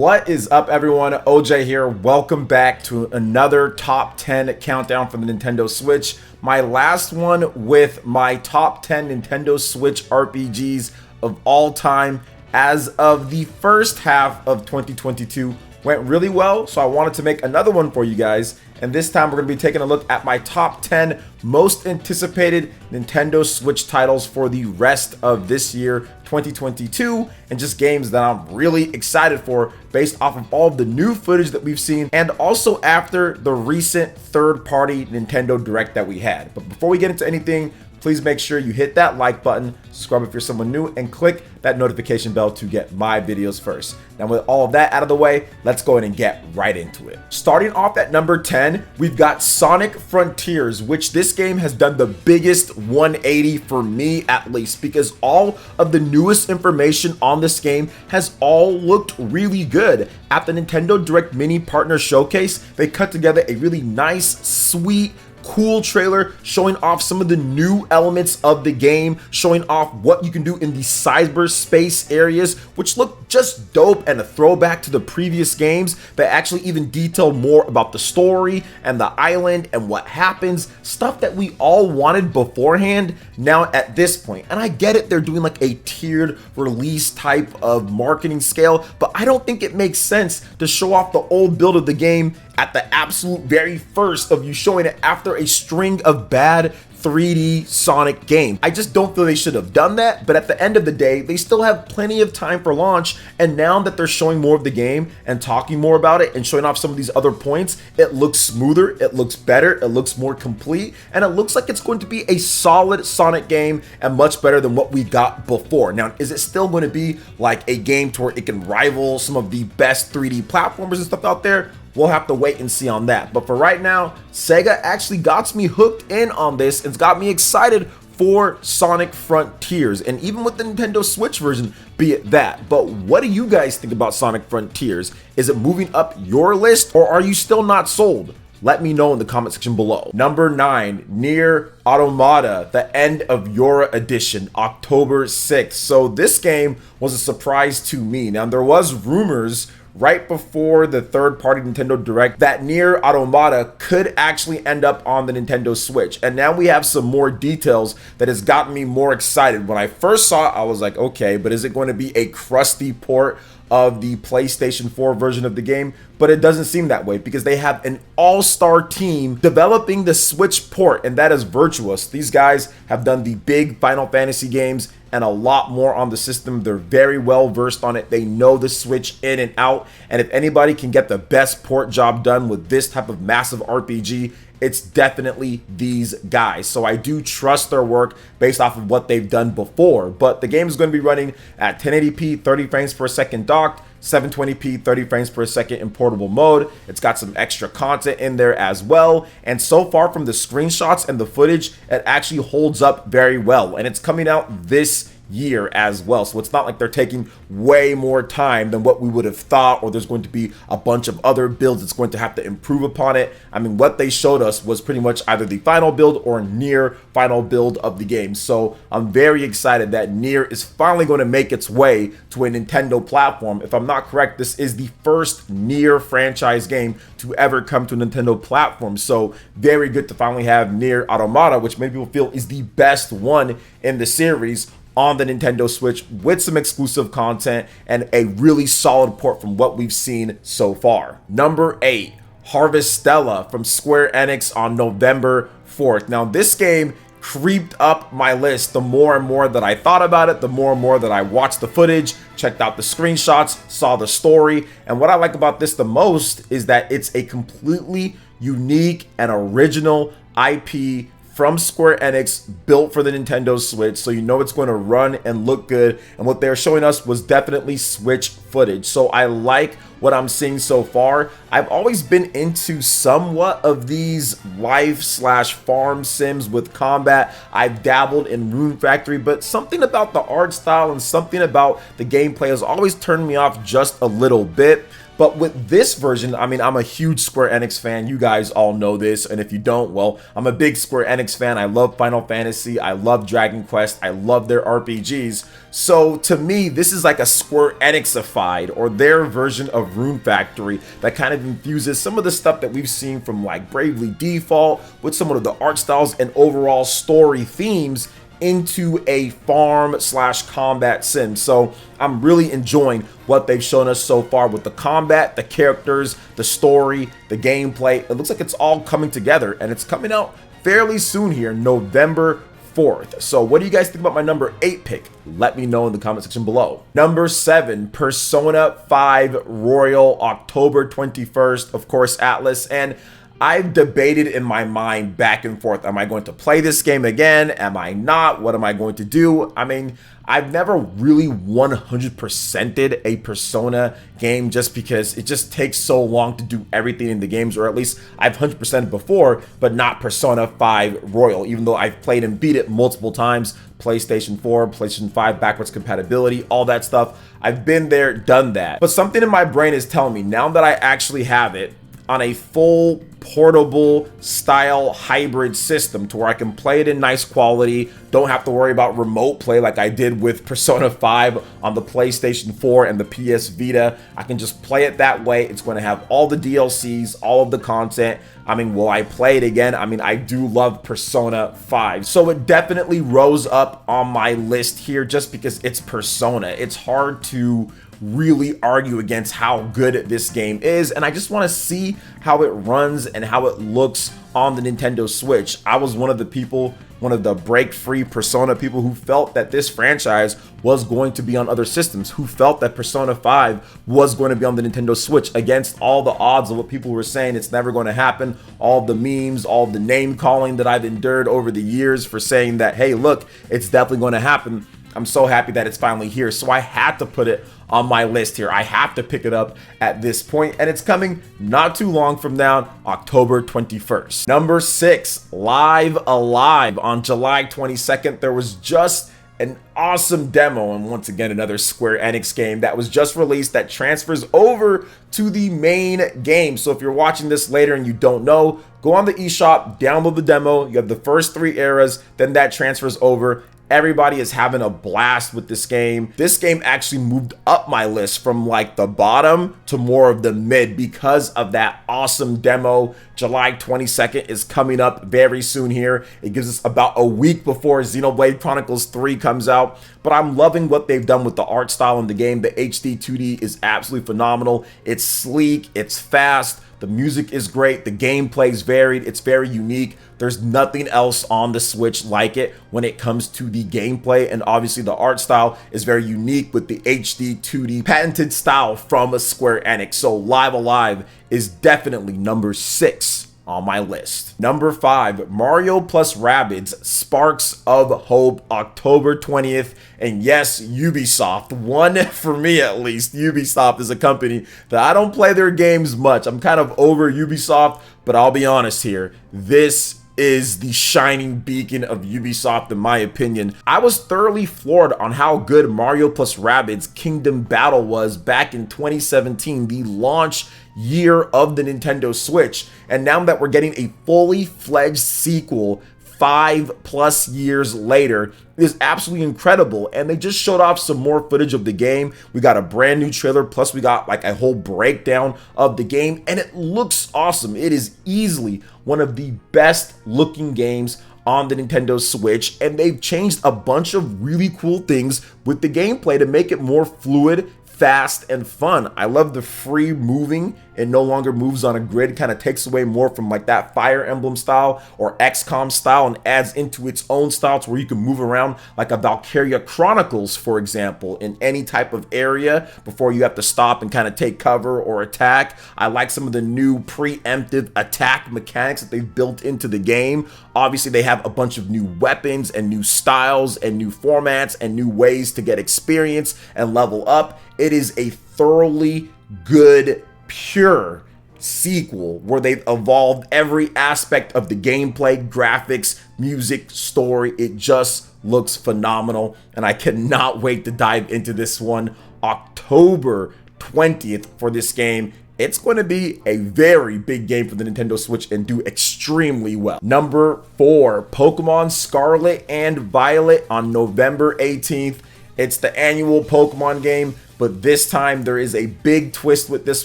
What is up, everyone? OJ here. Welcome back to another top 10 countdown for the Nintendo Switch. My last one with my top 10 Nintendo Switch RPGs of all time as of the first half of 2022 went really well, so I wanted to make another one for you guys. And this time we're going to be taking a look at my top 10 most anticipated Nintendo Switch titles for the rest of this year, 2022, and just games that I'm really excited for based off of all of the new footage that we've seen and also after the recent third-party Nintendo Direct that we had. But before we get into anything, please make sure you hit that like button, subscribe if you're someone new, and click that notification bell to get my videos first. Now with all of that out of the way, let's go ahead and get right into it. Starting off at number 10, we've got Sonic Frontiers, which this game has done the biggest 180 for me at least, because all of the newest information on this game has all looked really good. At the Nintendo Direct Mini Partner Showcase, they cut together a really nice, sweet, cool trailer showing off some of the new elements of the game, showing off what you can do in the cyberspace areas, which look just dope and a throwback to the previous games. They actually even detail more about the story and the island and what happens, stuff that we all wanted beforehand now at this point. And I get it, they're doing like a tiered release type of marketing scale, but I don't think it makes sense to show off the old build of the game at the absolute very first of you showing it after a string of bad 3D Sonic game. I just don't feel they should have done that, but at the end of the day, they still have plenty of time for launch, and now that they're showing more of the game and talking more about it and showing off some of these other points, it looks smoother, it looks better, it looks more complete, and it looks like it's going to be a solid Sonic game and much better than what we got before. Now, is it still going to be like a game to where it can rival some of the best 3D platformers and stuff out there? We'll have to wait and see on that. But for right now, SEGA actually got me hooked in on this. It's got me excited for Sonic Frontiers, and even with the Nintendo Switch version, be it that. But what do you guys think about Sonic Frontiers? Is it moving up your list, or are you still not sold? Let me know in the comment section below. Number 9, NieR Automata, the End of Yora Edition, October 6th. So this game was a surprise to me. Now, there was rumors right before the third-party Nintendo Direct that NieR Automata could actually end up on the Nintendo Switch. And now we have some more details that has gotten me more excited. When I first saw it, I was like, okay, but is it going to be a crusty port of the PlayStation 4 version of the game? But it doesn't seem that way, because they have an all-star team developing the Switch port, and that is Virtuos. These guys have done the big Final Fantasy games and a lot more on the system. They're very well versed on it. They know the Switch in and out, and if anybody can get the best port job done with this type of massive RPG, it's definitely these guys. So I do trust their work based off of what they've done before. But the game is going to be running at 1080p 30 frames per second docked, 720p 30 frames per second in portable mode. It's got some extra content in there as well, and so far from the screenshots and the footage, it actually holds up very well, and it's coming out this year as well. So it's not like they're taking way more time than what we would have thought, or there's going to be a bunch of other builds that's going to have to improve upon it. I mean, what they showed us was pretty much either the final build or near final build of the game. So I'm very excited that NieR is finally going to make its way to a Nintendo platform. If I'm not correct, this is the first NieR franchise game to ever come to a Nintendo platform. So very good to finally have NieR Automata, which many people feel is the best one in the series, on the Nintendo Switch with some exclusive content and a really solid port from what we've seen so far. Number 8, Harvestella from Square Enix on November 4th. Now, this game creeped up my list the more and more that I thought about it, the more and more that I watched the footage, checked out the screenshots, saw the story. And what I like about this the most is that it's a completely unique and original IP from Square Enix, built for the Nintendo Switch, so you know it's going to run and look good. And what they're showing us was definitely Switch footage, so I like what I'm seeing so far. I've always been into somewhat of these life/farm sims with combat. I've dabbled in Rune Factory, but something about the art style and something about the gameplay has always turned me off just a little bit. But with this version, I mean, I'm a huge Square Enix fan. You guys all know this. And if you don't, well, I'm a big Square Enix fan. I love Final Fantasy. I love Dragon Quest. I love their RPGs. So to me, this is like a Square Enix-ified glorified, or their version of Rune Factory that kind of infuses some of the stuff that we've seen from like Bravely Default with some of the art styles and overall story themes into a farm slash combat sim. So I'm really enjoying what they've shown us so far with the combat, the characters, the story, the gameplay. It looks like it's all coming together, and it's coming out fairly soon here, November 4th. So what do you guys think about my number 8 pick? Let me know in the comment section below. Number 7, Persona 5 Royal, October 21st, of course, ATLUS. And I've debated in my mind back and forth. Am I going to play this game again? Am I not? What am I going to do? I mean, I've never really 100%ed a Persona game just because it just takes so long to do everything in the games, or at least I've 100%ed before, but not Persona 5 Royal, even though I've played and beat it multiple times. PlayStation 4, PlayStation 5 backwards compatibility, all that stuff. I've been there, done that. But something in my brain is telling me now that I actually have it on a full portable style hybrid system to where I can play it in nice quality, don't have to worry about remote play like I did with Persona 5 on the PlayStation 4 and the PS Vita. I can just play it that way. It's going to have all the DLCs, all of the content. I mean, will I play it again? I mean, I do love Persona 5. So it definitely rose up on my list here just because it's Persona. It's hard to really argue against how good this game is, and I just want to see how it runs and how it looks on the Nintendo Switch. I was one of the people, one of the break-free Persona people who felt that this franchise was going to be on other systems, who felt that Persona 5 was going to be on the Nintendo Switch against all the odds of what people were saying it's never going to happen, all the memes, all the name calling that I've endured over the years for saying that, hey, look, it's definitely going to happen. I'm so happy that it's finally here. So I had to put it on my list here. I have to pick it up at this point, and it's coming not too long from now, October 21st. Number 6, Live Alive. On July 22nd, there was just an awesome demo, and once again, another Square Enix game that was just released that transfers over to the main game. So if you're watching this later and you don't know, go on the eShop, download the demo. You have the first 3 eras, then that transfers over. Everybody is having a blast with this game. This game actually moved up my list from like the bottom to more of the mid because of that awesome demo. July 22nd is coming up very soon here. It gives us about a week before Xenoblade Chronicles 3 comes out. But I'm loving what they've done with the art style in the game. The HD 2D is absolutely phenomenal. It's sleek, it's fast. The music is great, the gameplay is varied, it's very unique. There's nothing else on the Switch like it when it comes to the gameplay, and obviously the art style is very unique with the HD 2D patented style from Square Enix. So Live Alive is definitely number 6 on my list. Number 5, Mario plus Rabbids Sparks of Hope, October 20th. And yes, Ubisoft, one for me at least. Ubisoft is a company that I don't play their games much. I'm kind of over Ubisoft, but I'll be honest here. This is the shining beacon of Ubisoft in my opinion. I was thoroughly floored on how good Mario plus Rabbids Kingdom Battle was back in 2017, the launch year of the Nintendo Switch. And now that we're getting a fully fledged sequel 5+ years later, is absolutely incredible. And they just showed off some more footage of the game. We got a brand new trailer, plus we got like a whole breakdown of the game, and it looks awesome. It is easily one of the best looking games on the Nintendo Switch, and they've changed a bunch of really cool things with the gameplay to make it more fluid, fast, and fun. I love the free moving. It no longer moves on a grid, kind of takes away more from like that Fire Emblem style or XCOM style and adds into its own style to where you can move around like a Valkyria Chronicles, for example, in any type of area before you have to stop and kind of take cover or attack. I like some of the new preemptive attack mechanics that they've built into the game. Obviously, they have a bunch of new weapons and new styles and new formats and new ways to get experience and level up. It is a thoroughly good, pure sequel where they've evolved every aspect of the gameplay, graphics, music, story. It just looks phenomenal, and I cannot wait to dive into this one. October 20th for this game. It's going to be a very big game for the Nintendo Switch and do extremely well. Number 4, Pokemon Scarlet and Violet on November 18th. It's the annual Pokemon game. but this time there is a big twist with this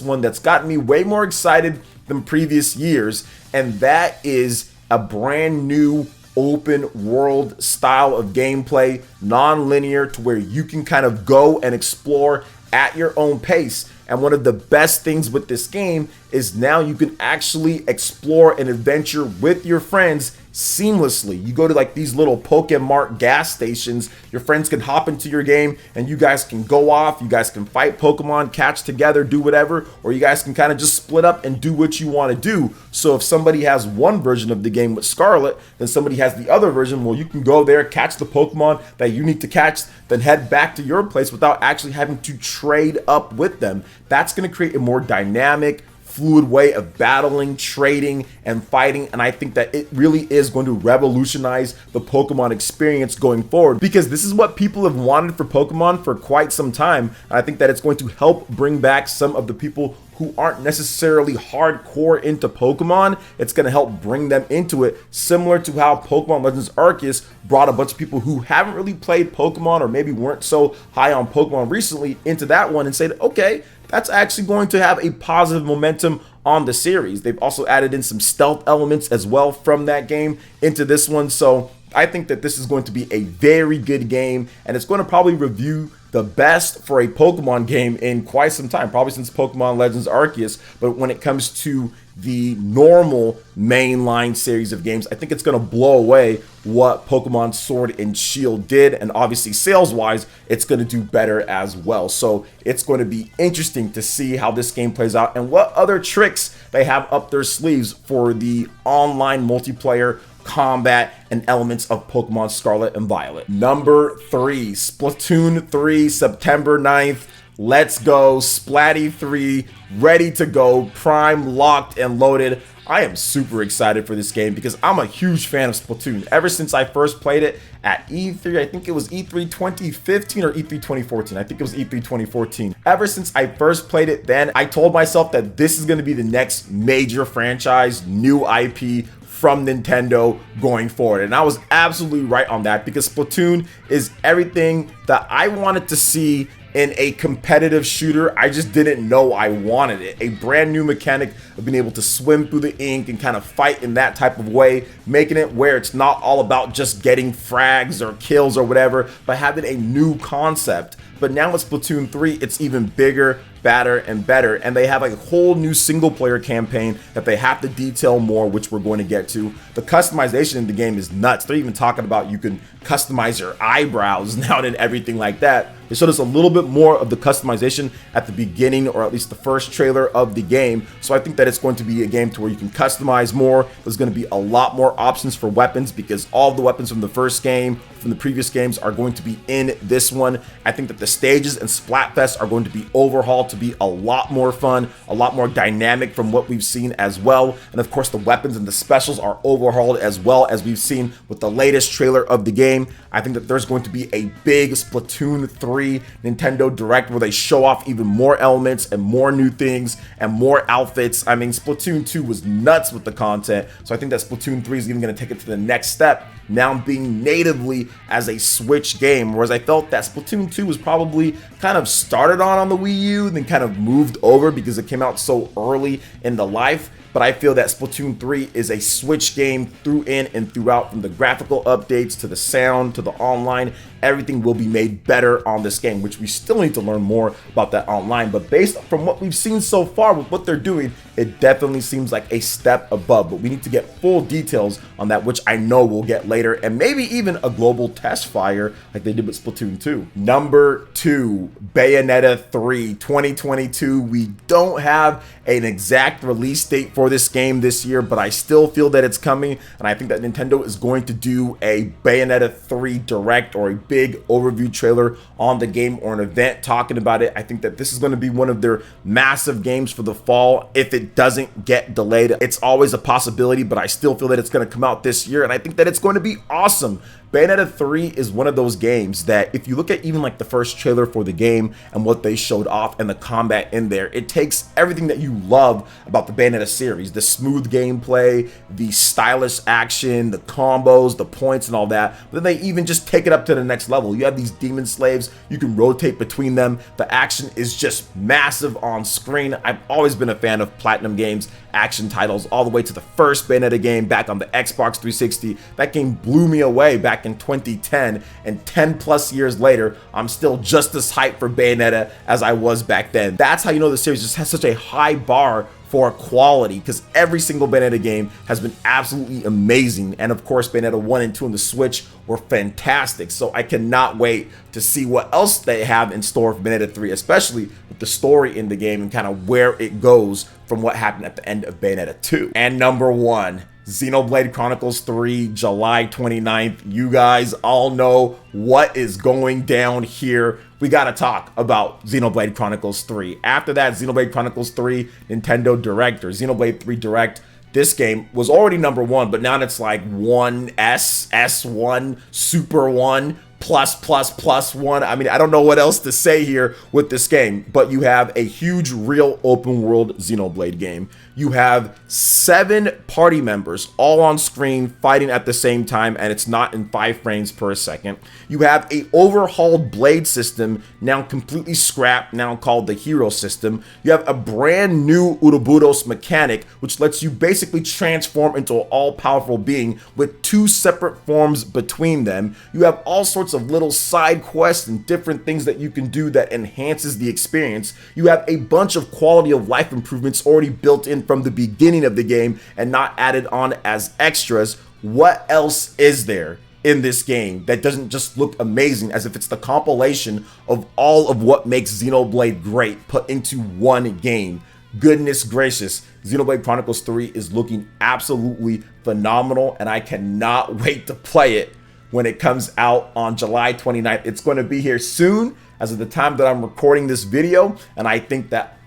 one that's gotten me way more excited than previous years, and that is a brand new open world style of gameplay, non-linear, to where you can kind of go and explore at your own pace. And one of the best things with this game is now you can actually explore and adventure with your friends seamlessly. You go to like these little Pokemart gas stations, your friends can hop into your game and you guys can go off, you guys can fight Pokemon, catch together, do whatever, or you guys can kind of just split up and do what you want to do. So if somebody has one version of the game with Scarlet, then somebody has the other version, well, you can go there, catch the Pokemon that you need to catch, then head back to your place without actually having to trade up with them. That's going to create a more dynamic, fluid way of battling, trading, and fighting, and I think that it really is going to revolutionize the Pokemon experience going forward, because this is what people have wanted for Pokemon for quite some time, and I think that it's going to help bring back some of the people who aren't necessarily hardcore into Pokemon. It's going to help bring them into it, similar to how Pokemon Legends Arceus brought a bunch of people who haven't really played Pokemon or maybe weren't so high on Pokemon recently into that one and said, okay, that's actually going to have a positive momentum on the series. They've also added in some stealth elements as well from that game into this one. So I think that this is going to be a very good game, and it's going to probably review the best for a Pokemon game in quite some time, probably since Pokemon Legends Arceus. But when it comes to the normal mainline series of games, I think it's going to blow away what Pokemon Sword and Shield did, and obviously sales-wise, it's going to do better as well. So it's going to be interesting to see how this game plays out and what other tricks they have up their sleeves for the online multiplayer combat and elements of Pokemon Scarlet and Violet. Number 3, Splatoon 3, September 9th. Let's go. Splatty 3, ready to go, prime, locked, and loaded. I am super excited for this game because I'm a huge fan of Splatoon. Ever since I first played it at E3, I think it was E3 2015 or E3 2014. I think it was E3 2014. Ever since I first played it then, I told myself that this is going to be the next major franchise, new IP from Nintendo going forward. And I was absolutely right on that, because Splatoon is everything that I wanted to see in a competitive shooter. I just didn't know I wanted it. A brand new mechanic of being able to swim through the ink and kind of fight in that type of way, making it where it's not all about just getting frags or kills or whatever, but having a new concept. But now with Splatoon 3, it's even bigger, badder, and better, and they have a whole new single player campaign that they have to detail more, which we're going to get to. The customization in the game is nuts. They're even talking about you can customize your eyebrows now and everything like that. They showed us a little bit more of the customization at the beginning, or at least the first trailer of the game. So I think that it's going to be a game to where you can customize more. There's going to be a lot more options for weapons, because all of the weapons from the first game, from the previous games, are going to be in this one. I think that the stages and Splatfest are going to be overhauled to be a lot more fun, a lot more dynamic from what we've seen as well. And of course, the weapons and the specials are overhauled as well, as we've seen with the latest trailer of the game. I think that there's going to be a big Splatoon 3 Nintendo Direct where they show off even more elements and more new things and more outfits. I mean, Splatoon 2 was nuts with the content, so I think that Splatoon 3 is even going to take it to the next step, now being natively as a Switch game, whereas I felt that Splatoon 2 was probably kind of started on the Wii U, then kind of moved over because it came out so early in the life. But I feel that Splatoon 3 is a Switch game through in and throughout, from the graphical updates to the sound to the online. Everything will be made better on this game, which we still need to learn more about that online. But based from what we've seen so far with what they're doing, it definitely seems like a step above. But we need to get full details on that, which I know we'll get later, and maybe even a global test fire like they did with Splatoon 2. Number 2, Bayonetta 3, 2022. We don't have an exact release date for this game this year, but I still feel that it's coming, and I think that Nintendo is going to do a Bayonetta 3 Direct or a big overview trailer on the game, or an event talking about it. I think that this is going to be one of their massive games for the fall if it doesn't get delayed. It's always a possibility, but I still feel that it's going to come out this year, and I think that it's going to be awesome. Bayonetta 3 is one of those games that if you look at even like the first trailer for the game and what they showed off and the combat in there, it takes everything that you love about the Bayonetta series, the smooth gameplay, the stylish action, the combos, the points and all that, but then they even just take it up to the next level. You have these demon slaves, you can rotate between them, the action is just massive on screen. I've always been a fan of Platinum Games action titles, all the way to the first Bayonetta game back on the Xbox 360. That game blew me away back in 2010, and 10 plus years later, I'm still just as hyped for Bayonetta as I was back then. That's how you know the series just has such a high bar for quality, because every single Bayonetta game has been absolutely amazing, and of course Bayonetta 1 and 2 on the Switch were fantastic, so I cannot wait to see what else they have in store for Bayonetta 3, especially with the story in the game and kind of where it goes from what happened at the end of Bayonetta 2. And number 1, Xenoblade Chronicles 3, July 29th. You guys all know what is going down here. We gotta talk about Xenoblade Chronicles 3. After that, Xenoblade Chronicles 3 Nintendo Direct, or Xenoblade 3 Direct, this game was already number 1, but now it's like 1S, S1, Super 1, plus 1. I mean, I don't know what else to say here with this game, but you have a huge real open world Xenoblade game. You have 7 party members all on screen fighting at the same time, and it's not in 5 frames per second. You have a overhauled blade system, now completely scrapped, now called the Hero system. You have a brand new Uroboros mechanic, which lets you basically transform into an all-powerful being with 2 separate forms between them. You have all sorts of little side quests and different things that you can do that enhances the experience. You have a bunch of quality of life improvements already built in from the beginning of the game and not added on as extras. What else is there in this game that doesn't just look amazing, as if it's the compilation of all of what makes Xenoblade great put into one game? Goodness gracious, Xenoblade Chronicles 3 is looking absolutely phenomenal, and I cannot wait to play it when it comes out on July 29th. It's going to be here soon as of the time that I'm recording this video, and I think that,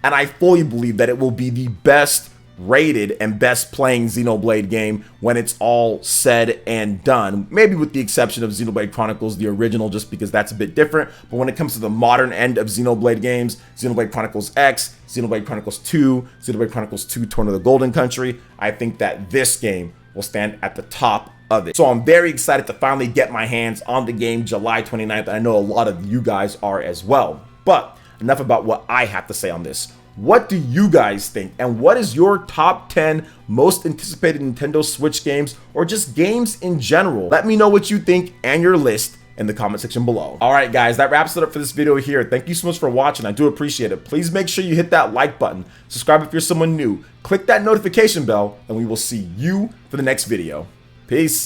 and I fully believe that it will be the best rated and best playing Xenoblade game when it's all said and done. Maybe with the exception of Xenoblade Chronicles, the original, just because that's a bit different. But when it comes to the modern end of Xenoblade games, Xenoblade Chronicles X, Xenoblade Chronicles 2, Xenoblade Chronicles 2 Torn of the Golden Country, I think that this game will stand at the top of it. So I'm very excited to finally get my hands on the game July 29th, and I know a lot of you guys are as well. But enough about what I have to say on this. What do you guys think? And what is your top 10 most anticipated Nintendo Switch games, or just games in general? Let me know what you think and your list in the comment section below. All right, guys, that wraps it up for this video here. Thank you so much for watching. I do appreciate it. Please make sure you hit that like button, subscribe if you're someone new, click that notification bell, and we will see you for the next video. Peace.